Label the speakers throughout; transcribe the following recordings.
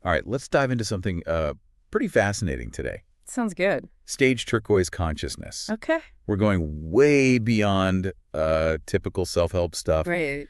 Speaker 1: All right, let's dive into something pretty fascinating today.
Speaker 2: Sounds good.
Speaker 1: Stage turquoise consciousness.
Speaker 2: Okay.
Speaker 1: We're going way beyond typical self-help stuff
Speaker 2: Right.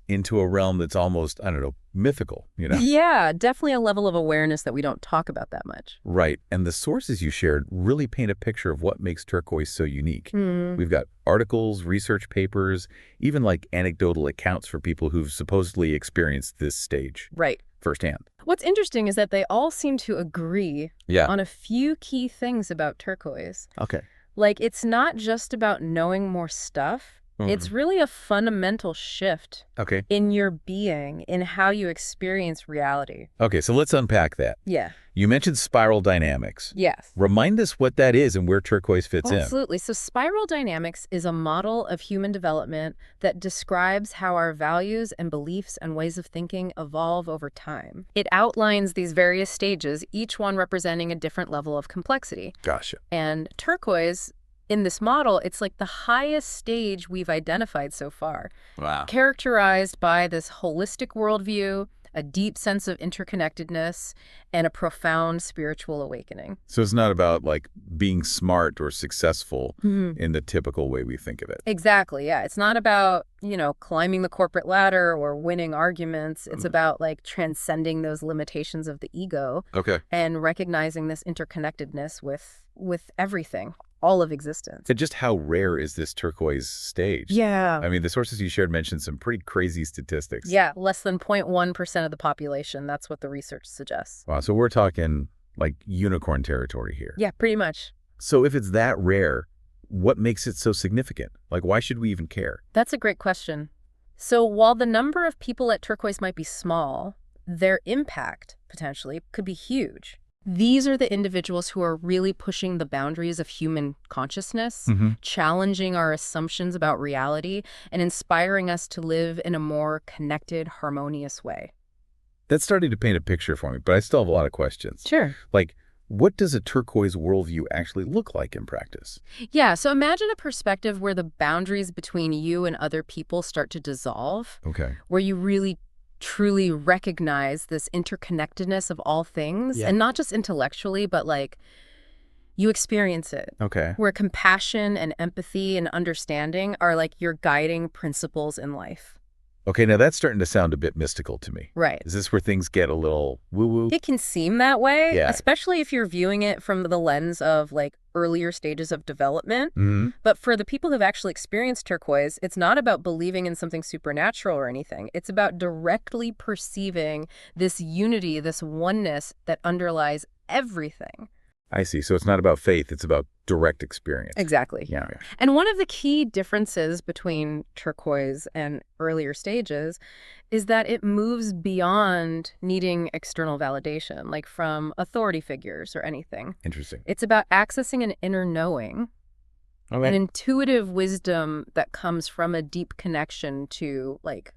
Speaker 1: into a realm that's almost, I don't know, mythical, you know?
Speaker 2: Yeah, definitely a level of awareness that we don't talk about that much.
Speaker 1: Right. And the sources you shared really paint a picture of what makes turquoise so unique.
Speaker 2: Mm.
Speaker 1: We've got articles, research papers, even like anecdotal accounts for people who've supposedly experienced this stage
Speaker 2: Right.
Speaker 1: firsthand.
Speaker 2: What's interesting is that they all seem to agree
Speaker 1: Yeah.
Speaker 2: on a few key things about turquoise.
Speaker 1: Okay.
Speaker 2: Like, it's not just about knowing more stuff. It's really a fundamental shift
Speaker 1: Okay.
Speaker 2: in your being, in how you experience reality.
Speaker 1: Okay, so let's unpack that.
Speaker 2: Yeah.
Speaker 1: You mentioned spiral dynamics.
Speaker 2: Yes.
Speaker 1: Remind us what that is and where turquoise fits in.
Speaker 2: Absolutely. So spiral dynamics is a model of human development that describes how our values and beliefs and ways of thinking evolve over time. It outlines these various stages, each one representing a different level of complexity.
Speaker 1: Gotcha.
Speaker 2: And turquoise, in this model, it's like the highest stage we've identified so far,
Speaker 1: Wow.
Speaker 2: characterized by this holistic worldview, a deep sense of interconnectedness, and a profound spiritual awakening.
Speaker 1: So it's not about like being smart or successful
Speaker 2: Mhm.
Speaker 1: in the typical way we think of it.
Speaker 2: Exactly, yeah. It's not about, climbing the corporate ladder or winning arguments. It's about like transcending those limitations of the ego
Speaker 1: Okay.
Speaker 2: and recognizing this interconnectedness with everything, all of existence.
Speaker 1: And just how rare is this turquoise stage?
Speaker 2: Yeah.
Speaker 1: I mean, the sources you shared mentioned some pretty crazy statistics.
Speaker 2: Yeah, less than 0.1% of the population. That's what the research suggests.
Speaker 1: Wow, so we're talking like unicorn territory here.
Speaker 2: Yeah, pretty much.
Speaker 1: So if it's that rare, what makes it so significant? Like, why should we even care?
Speaker 2: That's a great question. So while the number of people at turquoise might be small, their impact, potentially, could be huge. These are the individuals who are really pushing the boundaries of human consciousness, challenging our assumptions about reality, and inspiring us to live in a more connected, harmonious way.
Speaker 1: That's starting to paint a picture for me, but I still have a lot of questions.
Speaker 2: Sure.
Speaker 1: Like, what does a turquoise worldview actually look like in practice?
Speaker 2: Yeah, so imagine a perspective where the boundaries between you and other people start to dissolve,
Speaker 1: Okay.
Speaker 2: where you really truly recognize this interconnectedness of all things,
Speaker 1: Yeah.
Speaker 2: and not just intellectually, but like you experience it,
Speaker 1: Okay.
Speaker 2: where compassion and empathy and understanding are like your guiding principles in life.
Speaker 1: Okay, now that's starting to sound a bit mystical to me.
Speaker 2: Right.
Speaker 1: Is this where things get a little woo-woo?
Speaker 2: It can seem that way,
Speaker 1: Yeah.
Speaker 2: especially if you're viewing it from the lens of like earlier stages of development.
Speaker 1: Mm-hmm.
Speaker 2: But for the people who've actually experienced turquoise, it's not about believing in something supernatural or anything. It's about directly perceiving this unity, this oneness that underlies everything.
Speaker 1: I see. So it's not about faith, it's about direct experience.
Speaker 2: Exactly.
Speaker 1: Yeah.
Speaker 2: And one of the key differences between turquoise and earlier stages is that it moves beyond needing external validation, like from authority figures or anything.
Speaker 1: Interesting.
Speaker 2: It's about accessing an inner knowing,
Speaker 1: Okay.
Speaker 2: an intuitive wisdom that comes from a deep connection to, like,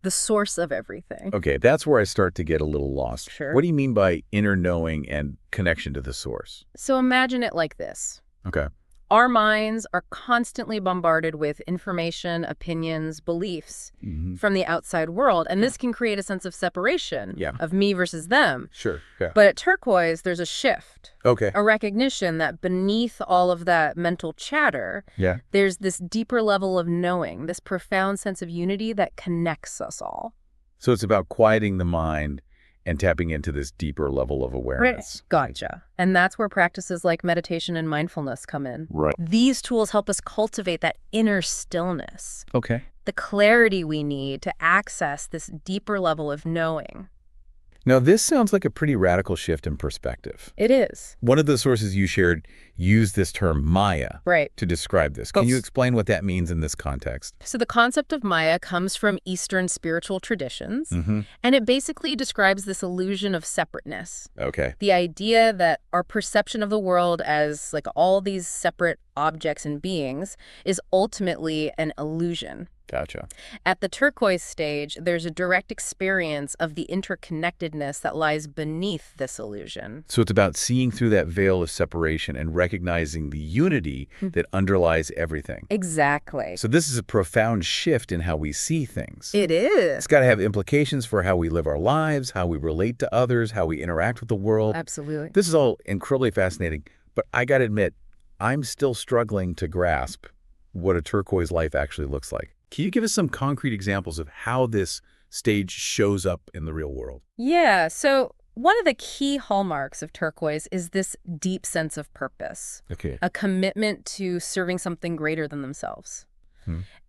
Speaker 2: the source of everything.
Speaker 1: Okay, that's where I start to get a little lost.
Speaker 2: Sure.
Speaker 1: What do you mean by inner knowing and connection to the source?
Speaker 2: So imagine it like this.
Speaker 1: Okay.
Speaker 2: Our minds are constantly bombarded with information, opinions, beliefs from the outside world, and this can create a sense of separation of me versus them.
Speaker 1: Sure. Yeah.
Speaker 2: But at turquoise, there's a shift,
Speaker 1: Okay.
Speaker 2: a recognition that beneath all of that mental chatter,
Speaker 1: Yeah.
Speaker 2: there's this deeper level of knowing, this profound sense of unity that connects us all.
Speaker 1: So it's about quieting the mind and tapping into this deeper level of awareness.
Speaker 2: Gotcha. And that's where practices like meditation and mindfulness come in.
Speaker 1: Right.
Speaker 2: These tools help us cultivate that inner stillness,
Speaker 1: Okay.
Speaker 2: the clarity we need to access this deeper level of knowing.
Speaker 1: Now, this sounds like a pretty radical shift in perspective.
Speaker 2: It is.
Speaker 1: One of the sources you shared used this term Maya
Speaker 2: Right.
Speaker 1: to describe this. Can you explain what that means in this context?
Speaker 2: So the concept of Maya comes from Eastern spiritual traditions, and it basically describes this illusion of separateness.
Speaker 1: Okay.
Speaker 2: The idea that our perception of the world as like all these separate objects and beings is ultimately an illusion.
Speaker 1: Gotcha.
Speaker 2: At the turquoise stage, there's a direct experience of the interconnectedness that lies beneath this illusion.
Speaker 1: So it's about seeing through that veil of separation and recognizing the unity that underlies everything.
Speaker 2: Exactly.
Speaker 1: So this is a profound shift in how we see things.
Speaker 2: It is.
Speaker 1: It's got to have implications for how we live our lives, how we relate to others, how we interact with the world.
Speaker 2: Absolutely.
Speaker 1: This is all incredibly fascinating, but I got to admit, I'm still struggling to grasp what a turquoise life actually looks like. Can you give us some concrete examples of how this stage shows up in the real world?
Speaker 2: Yeah, so one of the key hallmarks of turquoise is this deep sense of purpose,
Speaker 1: Okay.
Speaker 2: a commitment to serving something greater than themselves.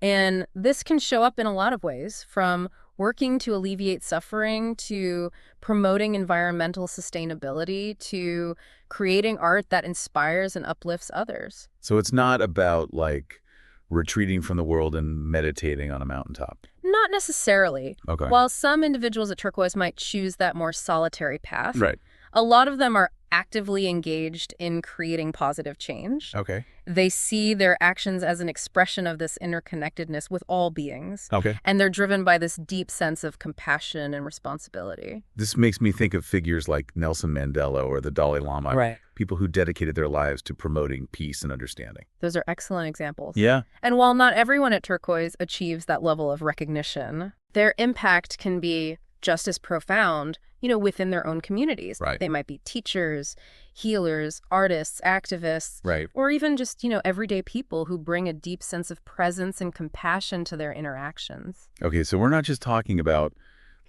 Speaker 2: And this can show up in a lot of ways, from working to alleviate suffering, to promoting environmental sustainability, to creating art that inspires and uplifts others.
Speaker 1: So it's not about, like, retreating from the world and meditating on a mountaintop.
Speaker 2: Not necessarily.
Speaker 1: Okay.
Speaker 2: While some individuals at Turquoise might choose that more solitary path,
Speaker 1: Right.
Speaker 2: a lot of them are actively engaged in creating positive change.
Speaker 1: Okay.
Speaker 2: They see their actions as an expression of this interconnectedness with all beings.
Speaker 1: Okay.
Speaker 2: And they're driven by this deep sense of compassion and responsibility.
Speaker 1: This makes me think of figures like Nelson Mandela or the Dalai Lama.
Speaker 2: Right.
Speaker 1: People who dedicated their lives to promoting peace and understanding.
Speaker 2: Those are excellent examples.
Speaker 1: Yeah.
Speaker 2: And while not everyone at Turquoise achieves that level of recognition, their impact can be just as profound, within their own communities.
Speaker 1: Right.
Speaker 2: They might be teachers, healers, artists, activists,
Speaker 1: Right.
Speaker 2: or even just, everyday people who bring a deep sense of presence and compassion to their interactions.
Speaker 1: Okay, so we're not just talking about,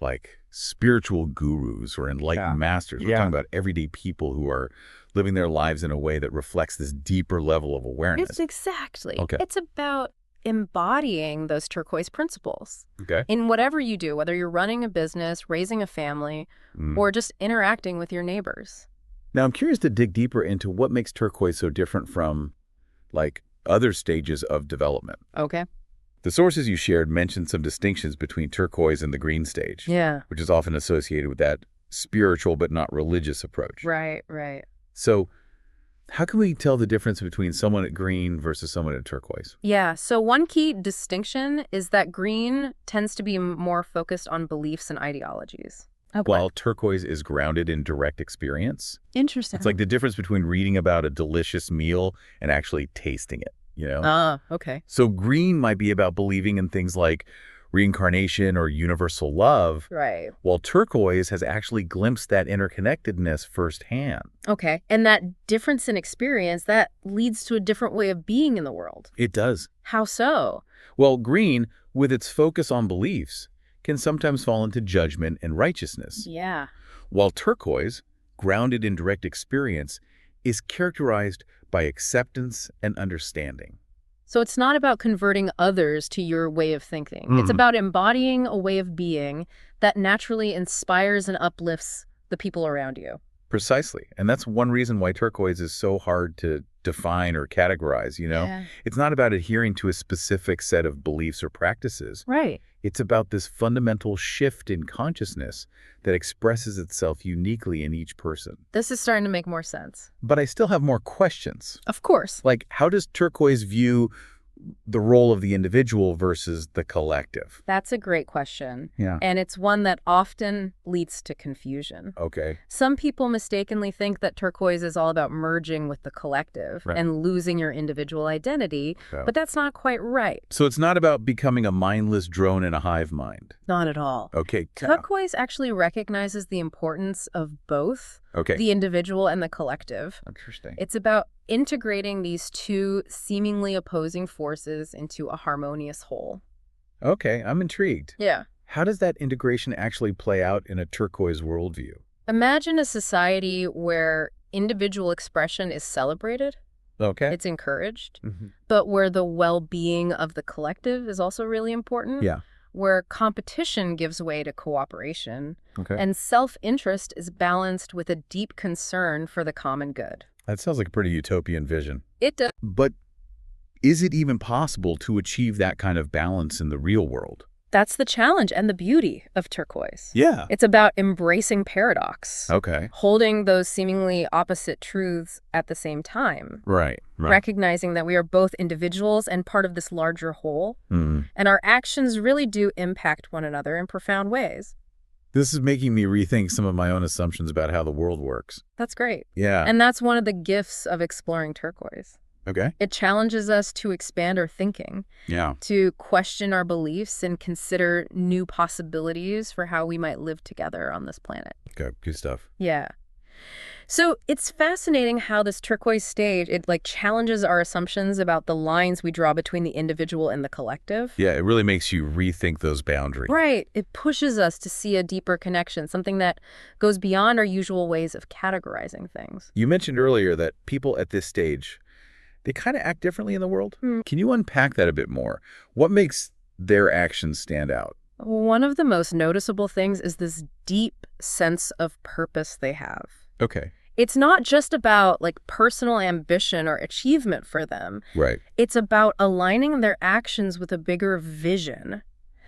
Speaker 1: like, spiritual gurus or enlightened masters. We're talking about everyday people who are living their lives in a way that reflects this deeper level of awareness.
Speaker 2: It's exactly.
Speaker 1: Okay.
Speaker 2: It's about embodying those turquoise principles
Speaker 1: Okay.
Speaker 2: in whatever you do, whether you're running a business, raising a family, or just interacting with your neighbors.
Speaker 1: Now, I'm curious to dig deeper into what makes turquoise so different from, like, other stages of development.
Speaker 2: Okay.
Speaker 1: The sources you shared mentioned some distinctions between turquoise and the green stage,
Speaker 2: Yeah.
Speaker 1: which is often associated with that spiritual but not religious approach.
Speaker 2: Right, right.
Speaker 1: So how can we tell the difference between someone at green versus someone at turquoise?
Speaker 2: Yeah, so one key distinction is that green tends to be more focused on beliefs and ideologies. Okay.
Speaker 1: While turquoise is grounded in direct experience.
Speaker 2: Interesting.
Speaker 1: It's like the difference between reading about a delicious meal and actually tasting it,
Speaker 2: Okay.
Speaker 1: So green might be about believing in things like reincarnation or universal love,
Speaker 2: Right.
Speaker 1: while turquoise has actually glimpsed that interconnectedness firsthand.
Speaker 2: Okay. And that difference in experience, that leads to a different way of being in the world.
Speaker 1: It does.
Speaker 2: How so?
Speaker 1: Well, green, with its focus on beliefs, can sometimes fall into judgment and righteousness,
Speaker 2: Yeah.
Speaker 1: while turquoise, grounded in direct experience, is characterized by acceptance and understanding.
Speaker 2: So it's not about converting others to your way of thinking. It's about embodying a way of being that naturally inspires and uplifts the people around you.
Speaker 1: Precisely. And that's one reason why turquoise is so hard to define or categorize.
Speaker 2: Yeah.
Speaker 1: It's not about adhering to a specific set of beliefs or practices.
Speaker 2: Right.
Speaker 1: It's about this fundamental shift in consciousness that expresses itself uniquely in each person.
Speaker 2: This is starting to make more sense.
Speaker 1: But I still have more questions.
Speaker 2: Of course.
Speaker 1: Like, how does turquoise view the role of the individual versus the collective?
Speaker 2: That's a great question.
Speaker 1: Yeah.
Speaker 2: And it's one that often leads to confusion.
Speaker 1: Okay.
Speaker 2: Some people mistakenly think that turquoise is all about merging with the collective
Speaker 1: Right.
Speaker 2: and losing your individual identity,
Speaker 1: Yeah.
Speaker 2: but that's not quite right.
Speaker 1: So it's not about becoming a mindless drone in a hive mind.
Speaker 2: Not at all.
Speaker 1: Okay.
Speaker 2: Turquoise actually recognizes the importance of both
Speaker 1: Okay.
Speaker 2: the individual and the collective.
Speaker 1: Interesting.
Speaker 2: It's about integrating these two seemingly opposing forces into a harmonious whole.
Speaker 1: Okay, I'm intrigued.
Speaker 2: Yeah.
Speaker 1: How does that integration actually play out in a turquoise worldview?
Speaker 2: Imagine a society where individual expression is celebrated,
Speaker 1: Okay.
Speaker 2: it's encouraged,
Speaker 1: Mhm.
Speaker 2: but where the well-being of the collective is also really important.
Speaker 1: Yeah.
Speaker 2: Where competition gives way to cooperation,
Speaker 1: Okay.
Speaker 2: and self-interest is balanced with a deep concern for the common good.
Speaker 1: That sounds like a pretty utopian vision.
Speaker 2: It does.
Speaker 1: But is it even possible to achieve that kind of balance in the real world?
Speaker 2: That's the challenge and the beauty of turquoise.
Speaker 1: Yeah.
Speaker 2: It's about embracing paradox,
Speaker 1: Okay.
Speaker 2: holding those seemingly opposite truths at the same time,
Speaker 1: Right.
Speaker 2: recognizing that we are both individuals and part of this larger whole,
Speaker 1: Mm.
Speaker 2: and our actions really do impact one another in profound ways.
Speaker 1: This is making me rethink some of my own assumptions about how the world works.
Speaker 2: That's great.
Speaker 1: Yeah.
Speaker 2: And that's one of the gifts of exploring turquoise.
Speaker 1: Okay.
Speaker 2: It challenges us to expand our thinking,
Speaker 1: Yeah.
Speaker 2: to question our beliefs and consider new possibilities for how we might live together on this planet.
Speaker 1: Okay. Good stuff.
Speaker 2: Yeah. So it's fascinating how this turquoise stage, it like challenges our assumptions about the lines we draw between the individual and the collective.
Speaker 1: Yeah, it really makes you rethink those boundaries.
Speaker 2: Right. It pushes us to see a deeper connection, something that goes beyond our usual ways of categorizing things.
Speaker 1: You mentioned earlier that people at this stage, they kind of act differently in the world. Can you unpack that a bit more? What makes their actions stand out?
Speaker 2: One of the most noticeable things is this deep sense of purpose they have.
Speaker 1: Okay.
Speaker 2: It's not just about like personal ambition or achievement for them.
Speaker 1: Right.
Speaker 2: It's about aligning their actions with a bigger vision,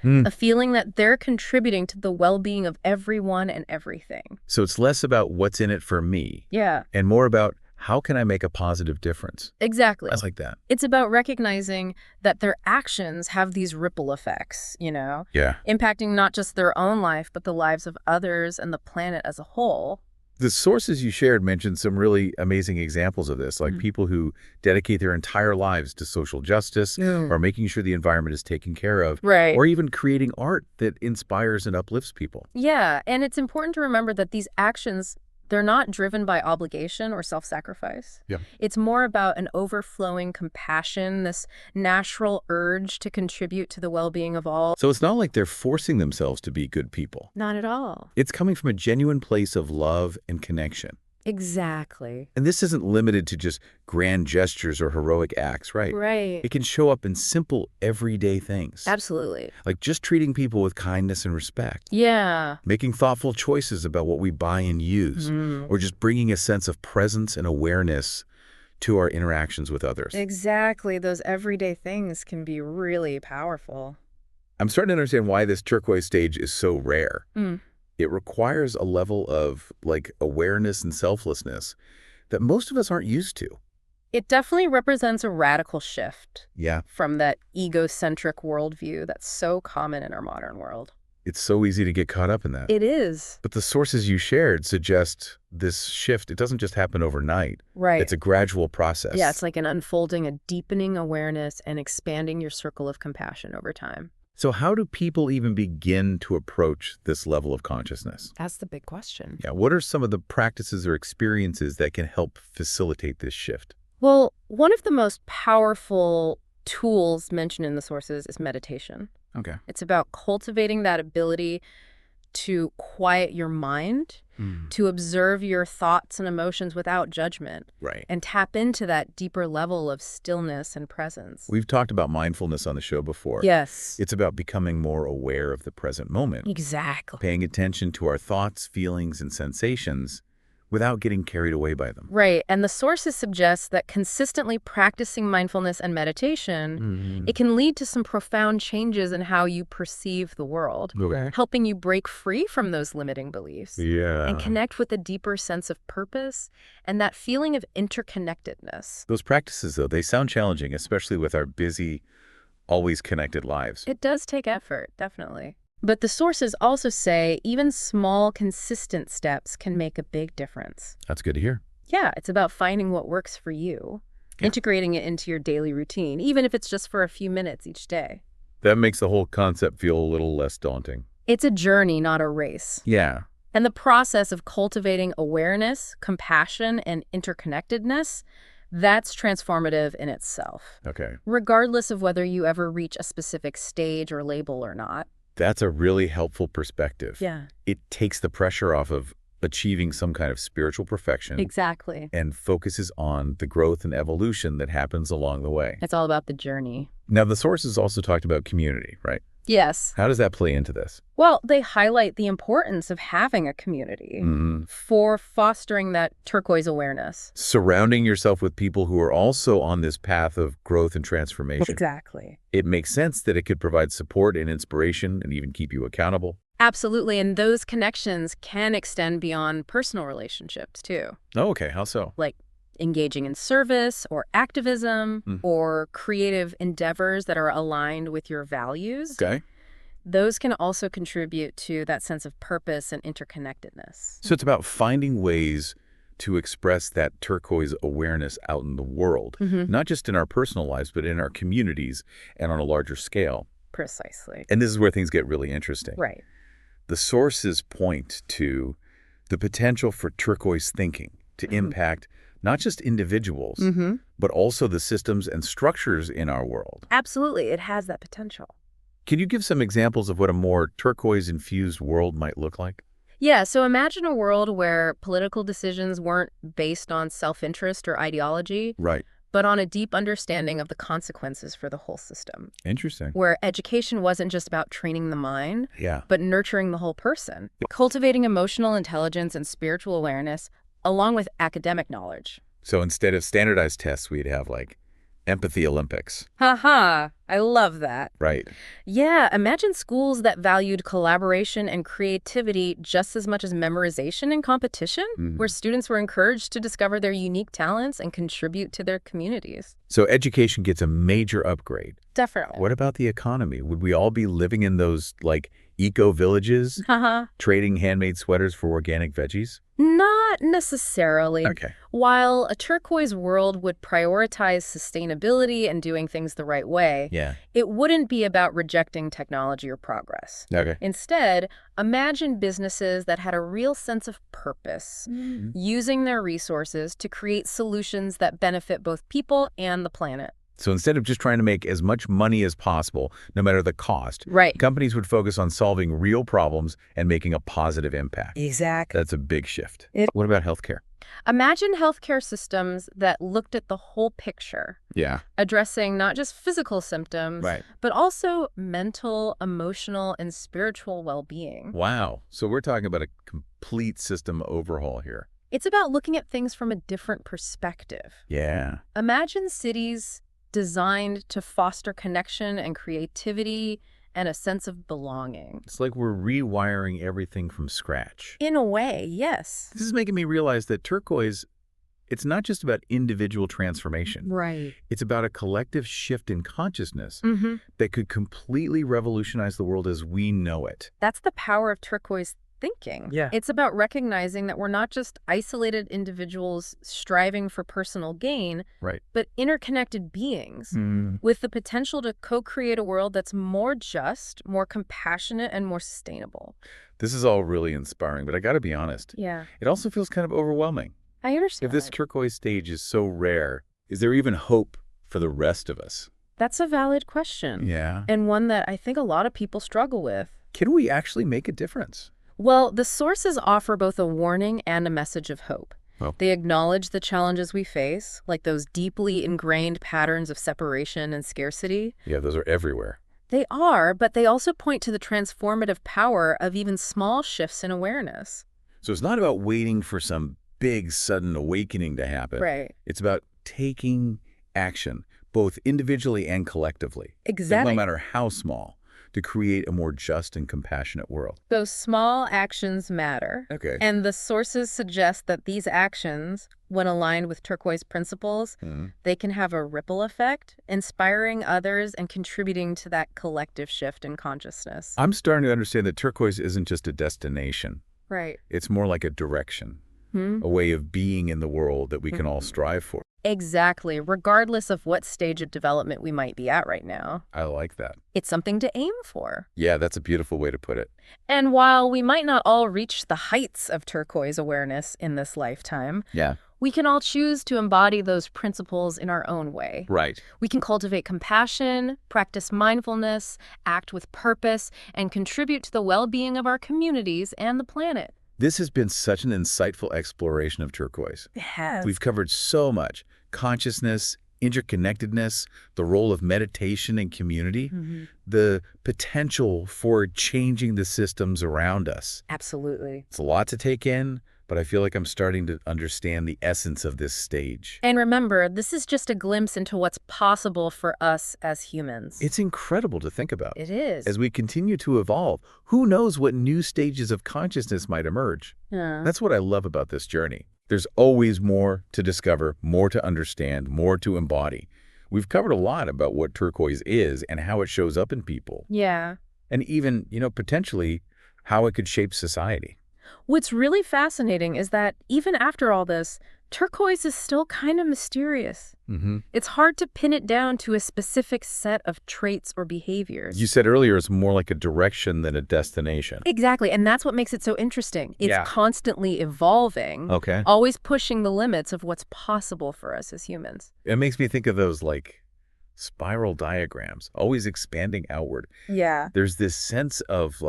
Speaker 2: a feeling that they're contributing to the well-being of everyone and everything.
Speaker 1: So it's less about what's in it for me.
Speaker 2: Yeah.
Speaker 1: And more about how can I make a positive difference?
Speaker 2: Exactly.
Speaker 1: I like that.
Speaker 2: It's about recognizing that their actions have these ripple effects,
Speaker 1: Yeah.
Speaker 2: impacting not just their own life, but the lives of others and the planet as a whole.
Speaker 1: The sources you shared mentioned some really amazing examples of this, like people who dedicate their entire lives to social justice or making sure the environment is taken care of,
Speaker 2: Right.
Speaker 1: or even creating art that inspires and uplifts people.
Speaker 2: Yeah, and it's important to remember that these actions, they're not driven by obligation or self-sacrifice.
Speaker 1: Yeah.
Speaker 2: It's more about an overflowing compassion, this natural urge to contribute to the well-being of all.
Speaker 1: So it's not like they're forcing themselves to be good people.
Speaker 2: Not at all.
Speaker 1: It's coming from a genuine place of love and connection.
Speaker 2: Exactly.
Speaker 1: And this isn't limited to just grand gestures or heroic acts, right?
Speaker 2: Right.
Speaker 1: It can show up in simple, everyday things.
Speaker 2: Absolutely.
Speaker 1: Like just treating people with kindness and respect.
Speaker 2: Yeah.
Speaker 1: Making thoughtful choices about what we buy and use. Or just bringing a sense of presence and awareness to our interactions with others.
Speaker 2: Exactly. Those everyday things can be really powerful.
Speaker 1: I'm starting to understand why this turquoise stage is so rare. It requires a level of awareness and selflessness that most of us aren't used to.
Speaker 2: It definitely represents a radical shift.
Speaker 1: Yeah.
Speaker 2: From that egocentric worldview that's so common in our modern world.
Speaker 1: It's so easy to get caught up in that.
Speaker 2: It is.
Speaker 1: But the sources you shared suggest this shift, it doesn't just happen overnight.
Speaker 2: Right.
Speaker 1: It's a gradual process.
Speaker 2: Yeah, it's like an unfolding, a deepening awareness and expanding your circle of compassion over time.
Speaker 1: So how do people even begin to approach this level of consciousness?
Speaker 2: That's the big question.
Speaker 1: Yeah, what are some of the practices or experiences that can help facilitate this shift?
Speaker 2: Well, one of the most powerful tools mentioned in the sources is meditation.
Speaker 1: Okay.
Speaker 2: It's about cultivating that ability to quiet your mind, to observe your thoughts and emotions without judgment,
Speaker 1: Right.
Speaker 2: and tap into that deeper level of stillness and presence.
Speaker 1: We've talked about mindfulness on the show before.
Speaker 2: Yes.
Speaker 1: It's about becoming more aware of the present moment,
Speaker 2: Exactly.
Speaker 1: paying attention to our thoughts, feelings, and sensations without getting carried away by them.
Speaker 2: Right. And the sources suggest that consistently practicing mindfulness and meditation, it can lead to some profound changes in how you perceive the world,
Speaker 1: Okay.
Speaker 2: helping you break free from those limiting beliefs
Speaker 1: Yeah.
Speaker 2: and connect with a deeper sense of purpose and that feeling of interconnectedness.
Speaker 1: Those practices, though, they sound challenging, especially with our busy, always connected lives.
Speaker 2: It does take effort, definitely. But the sources also say even small, consistent steps can make a big difference.
Speaker 1: That's good to hear.
Speaker 2: Yeah, it's about finding what works for you, integrating it into your daily routine, even if it's just for a few minutes each day.
Speaker 1: That makes the whole concept feel a little less daunting.
Speaker 2: It's a journey, not a race.
Speaker 1: Yeah.
Speaker 2: And the process of cultivating awareness, compassion, and interconnectedness, that's transformative in itself,
Speaker 1: Okay.
Speaker 2: regardless of whether you ever reach a specific stage or label or not.
Speaker 1: That's a really helpful perspective.
Speaker 2: Yeah.
Speaker 1: It takes the pressure off of achieving some kind of spiritual perfection
Speaker 2: Exactly.
Speaker 1: and focuses on the growth and evolution that happens along the way.
Speaker 2: It's all about the journey.
Speaker 1: Now, the sources also talked about community, right?
Speaker 2: Yes.
Speaker 1: How does that play into this?
Speaker 2: Well, they highlight the importance of having a community for fostering that turquoise awareness.
Speaker 1: Surrounding yourself with people who are also on this path of growth and transformation.
Speaker 2: Exactly.
Speaker 1: It makes sense that it could provide support and inspiration and even keep you accountable.
Speaker 2: Absolutely. And those connections can extend beyond personal relationships, too.
Speaker 1: Oh, okay. How so?
Speaker 2: Like engaging in service or activism or creative endeavors that are aligned with your values.
Speaker 1: Okay.
Speaker 2: those can also contribute to that sense of purpose and interconnectedness.
Speaker 1: So it's about finding ways to express that turquoise awareness out in the world, not just in our personal lives, but in our communities and on a larger scale.
Speaker 2: Precisely.
Speaker 1: And this is where things get really interesting.
Speaker 2: Right.
Speaker 1: The sources point to the potential for turquoise thinking to impact not just individuals, but also the systems and structures in our world.
Speaker 2: Absolutely. It has that potential.
Speaker 1: Can you give some examples of what a more turquoise-infused world might look like?
Speaker 2: Yeah, so imagine a world where political decisions weren't based on self-interest or ideology,
Speaker 1: Right.
Speaker 2: but on a deep understanding of the consequences for the whole system.
Speaker 1: Interesting.
Speaker 2: Where education wasn't just about training the mind,
Speaker 1: Yeah.
Speaker 2: but nurturing the whole person, cultivating emotional intelligence and spiritual awareness, along with academic knowledge.
Speaker 1: So instead of standardized tests, we'd have like empathy Olympics.
Speaker 2: Haha, I love that.
Speaker 1: Right.
Speaker 2: Yeah, imagine schools that valued collaboration and creativity just as much as memorization and competition, where students were encouraged to discover their unique talents and contribute to their communities.
Speaker 1: So education gets a major upgrade.
Speaker 2: Definitely.
Speaker 1: What about the economy? Would we all be living in those like eco-villages, trading handmade sweaters for organic veggies?
Speaker 2: Not necessarily.
Speaker 1: Okay.
Speaker 2: While a turquoise world would prioritize sustainability and doing things the right way,
Speaker 1: Yeah.
Speaker 2: it wouldn't be about rejecting technology or progress.
Speaker 1: Okay.
Speaker 2: Instead, imagine businesses that had a real sense of purpose, using their resources to create solutions that benefit both people and the planet.
Speaker 1: So instead of just trying to make as much money as possible, no matter the cost,
Speaker 2: Right.
Speaker 1: companies would focus on solving real problems and making a positive impact.
Speaker 2: Exactly.
Speaker 1: That's a big shift. What about healthcare?
Speaker 2: Imagine healthcare systems that looked at the whole picture,
Speaker 1: Yeah.
Speaker 2: addressing not just physical symptoms,
Speaker 1: Right.
Speaker 2: but also mental, emotional, and spiritual well-being.
Speaker 1: Wow. So we're talking about a complete system overhaul here.
Speaker 2: It's about looking at things from a different perspective.
Speaker 1: Yeah.
Speaker 2: Imagine cities designed to foster connection and creativity and a sense of belonging.
Speaker 1: It's like we're rewiring everything from scratch.
Speaker 2: In a way, yes.
Speaker 1: This is making me realize that turquoise, it's not just about individual transformation.
Speaker 2: Right.
Speaker 1: It's about a collective shift in consciousness that could completely revolutionize the world as we know it.
Speaker 2: That's the power of turquoise thinking.
Speaker 1: Yeah.
Speaker 2: It's about recognizing that we're not just isolated individuals striving for personal gain,
Speaker 1: Right.
Speaker 2: but interconnected beings with the potential to co-create a world that's more just, more compassionate, and more sustainable.
Speaker 1: This is all really inspiring, but I got to be honest.
Speaker 2: Yeah,
Speaker 1: It also feels kind of overwhelming.
Speaker 2: I understand.
Speaker 1: If this turquoise stage is so rare, is there even hope for the rest of us?
Speaker 2: That's a valid question.
Speaker 1: Yeah.
Speaker 2: And one that I think a lot of people struggle with.
Speaker 1: Can we actually make a difference?
Speaker 2: Well, the sources offer both a warning and a message of hope.
Speaker 1: Oh.
Speaker 2: They acknowledge the challenges we face, like those deeply ingrained patterns of separation and scarcity.
Speaker 1: Yeah, those are everywhere.
Speaker 2: They are, but they also point to the transformative power of even small shifts in awareness.
Speaker 1: So it's not about waiting for some big sudden awakening to happen.
Speaker 2: Right.
Speaker 1: It's about taking action, both individually and collectively.
Speaker 2: Exactly.
Speaker 1: No matter how small, to create a more just and compassionate world.
Speaker 2: Those small actions matter.
Speaker 1: Okay.
Speaker 2: And the sources suggest that these actions, when aligned with turquoise principles, they can have a ripple effect, inspiring others and contributing to that collective shift in consciousness.
Speaker 1: I'm starting to understand that turquoise isn't just a destination.
Speaker 2: Right.
Speaker 1: It's more like a direction, a way of being in the world that we can all strive for.
Speaker 2: Exactly, regardless of what stage of development we might be at right now.
Speaker 1: I like that.
Speaker 2: It's something to aim for.
Speaker 1: Yeah, that's a beautiful way to put it.
Speaker 2: And while we might not all reach the heights of turquoise awareness in this lifetime,
Speaker 1: Yeah.
Speaker 2: we can all choose to embody those principles in our own way.
Speaker 1: Right.
Speaker 2: We can cultivate compassion, practice mindfulness, act with purpose, and contribute to the well-being of our communities and the planet.
Speaker 1: This has been such an insightful exploration of turquoise.
Speaker 2: It has.
Speaker 1: We've covered so much: consciousness, interconnectedness, the role of meditation and community, the potential for changing the systems around us.
Speaker 2: Absolutely.
Speaker 1: It's a lot to take in, but I feel like I'm starting to understand the essence of this stage.
Speaker 2: And remember, this is just a glimpse into what's possible for us as humans.
Speaker 1: It's incredible to think about.
Speaker 2: It is.
Speaker 1: As we continue to evolve, who knows what new stages of consciousness might emerge?
Speaker 2: Yeah.
Speaker 1: That's what I love about this journey. There's always more to discover, more to understand, more to embody. We've covered a lot about what turquoise is and how it shows up in people.
Speaker 2: Yeah.
Speaker 1: And even, potentially how it could shape society.
Speaker 2: What's really fascinating is that even after all this, turquoise is still kind of mysterious.
Speaker 1: Mm-hmm.
Speaker 2: It's hard to pin it down to a specific set of traits or behaviors.
Speaker 1: You said earlier it's more like a direction than a destination.
Speaker 2: Exactly, and that's what makes it so interesting. It's
Speaker 1: Yeah.
Speaker 2: constantly evolving,
Speaker 1: Okay.
Speaker 2: always pushing the limits of what's possible for us as humans.
Speaker 1: It makes me think of those spiral diagrams, always expanding outward.
Speaker 2: Yeah.
Speaker 1: There's this sense of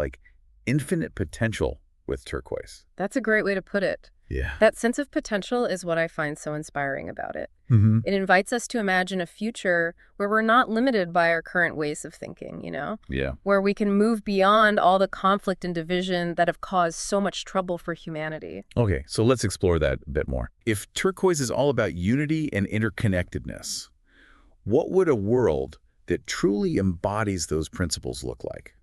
Speaker 1: infinite potential with turquoise.
Speaker 2: That's a great way to put it.
Speaker 1: Yeah.
Speaker 2: That sense of potential is what I find so inspiring about it.
Speaker 1: Mm-hmm.
Speaker 2: It invites us to imagine a future where we're not limited by our current ways of thinking,
Speaker 1: Yeah.
Speaker 2: where we can move beyond all the conflict and division that have caused so much trouble for humanity.
Speaker 1: Okay, so let's explore that a bit more. If turquoise is all about unity and interconnectedness, what would a world that truly embodies those principles look like?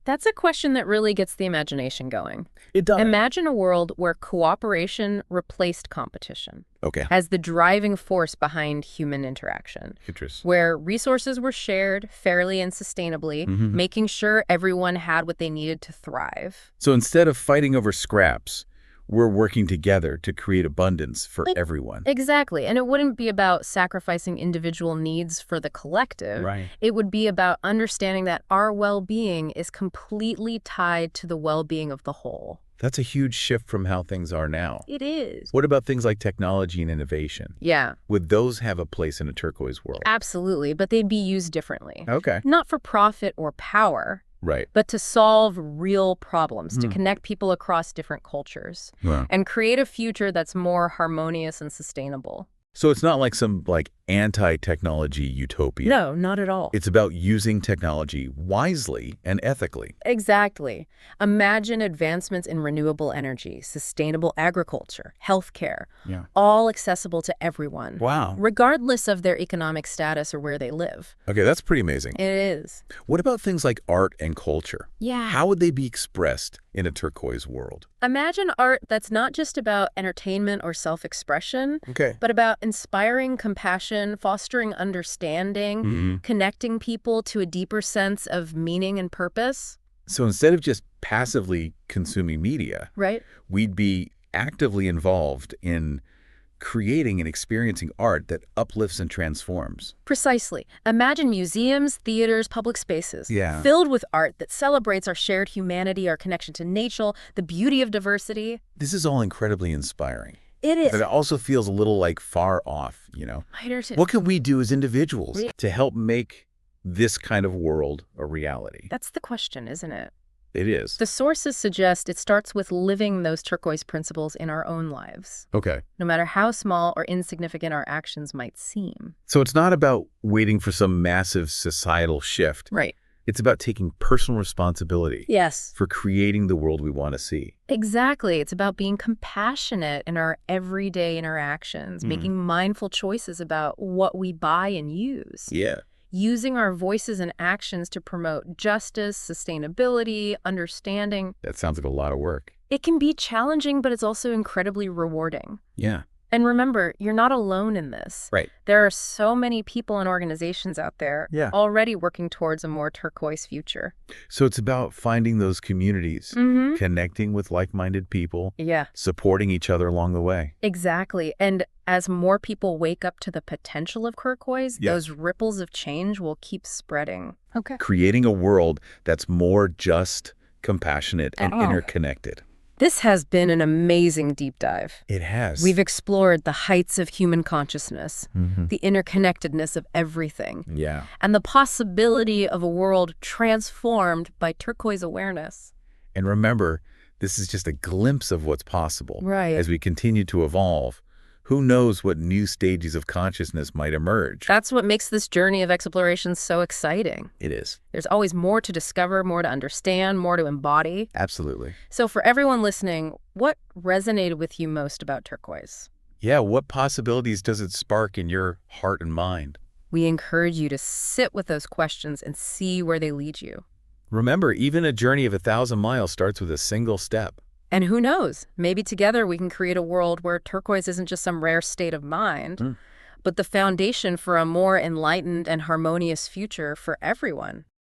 Speaker 2: That's a question that really gets the imagination going.
Speaker 1: It does.
Speaker 2: Imagine a world where cooperation replaced competition
Speaker 1: Okay.
Speaker 2: as the driving force behind human interaction,
Speaker 1: Interesting.
Speaker 2: where resources were shared fairly and sustainably,
Speaker 1: Mhm.
Speaker 2: making sure everyone had what they needed to thrive.
Speaker 1: So instead of fighting over scraps, we're working together to create abundance for everyone.
Speaker 2: Exactly. And it wouldn't be about sacrificing individual needs for the collective.
Speaker 1: Right.
Speaker 2: It would be about understanding that our well-being is completely tied to the well-being of the whole.
Speaker 1: That's a huge shift from how things are now.
Speaker 2: It is.
Speaker 1: What about things like technology and innovation?
Speaker 2: Yeah,
Speaker 1: Would those have a place in a turquoise world?
Speaker 2: absolutely. But they'd be used differently.
Speaker 1: Okay.
Speaker 2: Not for profit or power,
Speaker 1: Right.
Speaker 2: but to solve real problems, to connect people across different cultures,
Speaker 1: Wow.
Speaker 2: and create a future that's more harmonious and sustainable.
Speaker 1: So it's not like some anti-technology utopia.
Speaker 2: No, not at all.
Speaker 1: It's about using technology wisely and ethically.
Speaker 2: Exactly. Imagine advancements in renewable energy, sustainable agriculture, healthcare,
Speaker 1: Yeah.
Speaker 2: all accessible to everyone,
Speaker 1: Wow.
Speaker 2: regardless of their economic status or where they live.
Speaker 1: Okay, that's pretty amazing.
Speaker 2: It is.
Speaker 1: What about things like art and culture?
Speaker 2: Yeah.
Speaker 1: How would they be expressed in a turquoise world?
Speaker 2: Imagine art that's not just about entertainment or self-expression,
Speaker 1: Okay.
Speaker 2: but about inspiring compassion, fostering understanding,
Speaker 1: Mm-hmm.
Speaker 2: connecting people to a deeper sense of meaning and purpose.
Speaker 1: So instead of just passively consuming media,
Speaker 2: Right?
Speaker 1: we'd be actively involved in creating and experiencing art that uplifts and transforms.
Speaker 2: Precisely. Imagine museums, theaters, public spaces
Speaker 1: Yeah.
Speaker 2: filled with art that celebrates our shared humanity, our connection to nature, the beauty of diversity.
Speaker 1: This is all incredibly inspiring.
Speaker 2: It is.
Speaker 1: But it also feels a little far off,
Speaker 2: I do too.
Speaker 1: What can we do as individuals
Speaker 2: Yeah.
Speaker 1: to help make this kind of world a reality?
Speaker 2: That's the question, isn't it?
Speaker 1: It is.
Speaker 2: The sources suggest it starts with living those turquoise principles in our own lives,
Speaker 1: Okay.
Speaker 2: no matter how small or insignificant our actions might seem.
Speaker 1: So it's not about waiting for some massive societal shift.
Speaker 2: Right.
Speaker 1: It's about taking personal responsibility
Speaker 2: Yes.
Speaker 1: for creating the world we want to see.
Speaker 2: Exactly. It's about being compassionate in our everyday interactions, making mindful choices about what we buy and use.
Speaker 1: Yeah.
Speaker 2: Using our voices and actions to promote justice, sustainability, understanding.
Speaker 1: That sounds like a lot of work.
Speaker 2: It can be challenging, but it's also incredibly rewarding.
Speaker 1: Yeah.
Speaker 2: And remember, you're not alone in this.
Speaker 1: Right.
Speaker 2: There are so many people and organizations out there
Speaker 1: Yeah.
Speaker 2: already working towards a more turquoise future.
Speaker 1: So it's about finding those communities,
Speaker 2: Mm-hmm.
Speaker 1: connecting with like-minded people,
Speaker 2: Yeah,
Speaker 1: supporting each other along the way.
Speaker 2: exactly. And as more people wake up to the potential of turquoise,
Speaker 1: Yeah.
Speaker 2: those ripples of change will keep spreading. Okay.
Speaker 1: Creating a world that's more just, compassionate, and interconnected.
Speaker 2: This has been an amazing deep dive.
Speaker 1: It has.
Speaker 2: We've explored the heights of human consciousness, the interconnectedness of everything,
Speaker 1: Yeah.
Speaker 2: and the possibility of a world transformed by turquoise awareness.
Speaker 1: And remember, this is just a glimpse of what's possible.
Speaker 2: Right.
Speaker 1: As we continue to evolve, who knows what new stages of consciousness might emerge?
Speaker 2: That's what makes this journey of exploration so exciting.
Speaker 1: It is.
Speaker 2: There's always more to discover, more to understand, more to embody.
Speaker 1: Absolutely.
Speaker 2: So for everyone listening, what resonated with you most about turquoise?
Speaker 1: Yeah, what possibilities does it spark in your heart and mind?
Speaker 2: We encourage you to sit with those questions and see where they lead you.
Speaker 1: Remember, even a journey of 1,000 miles starts with a single step.
Speaker 2: And who knows, maybe together we can create a world where turquoise isn't just some rare state of mind, but the foundation for a more enlightened and harmonious future for everyone.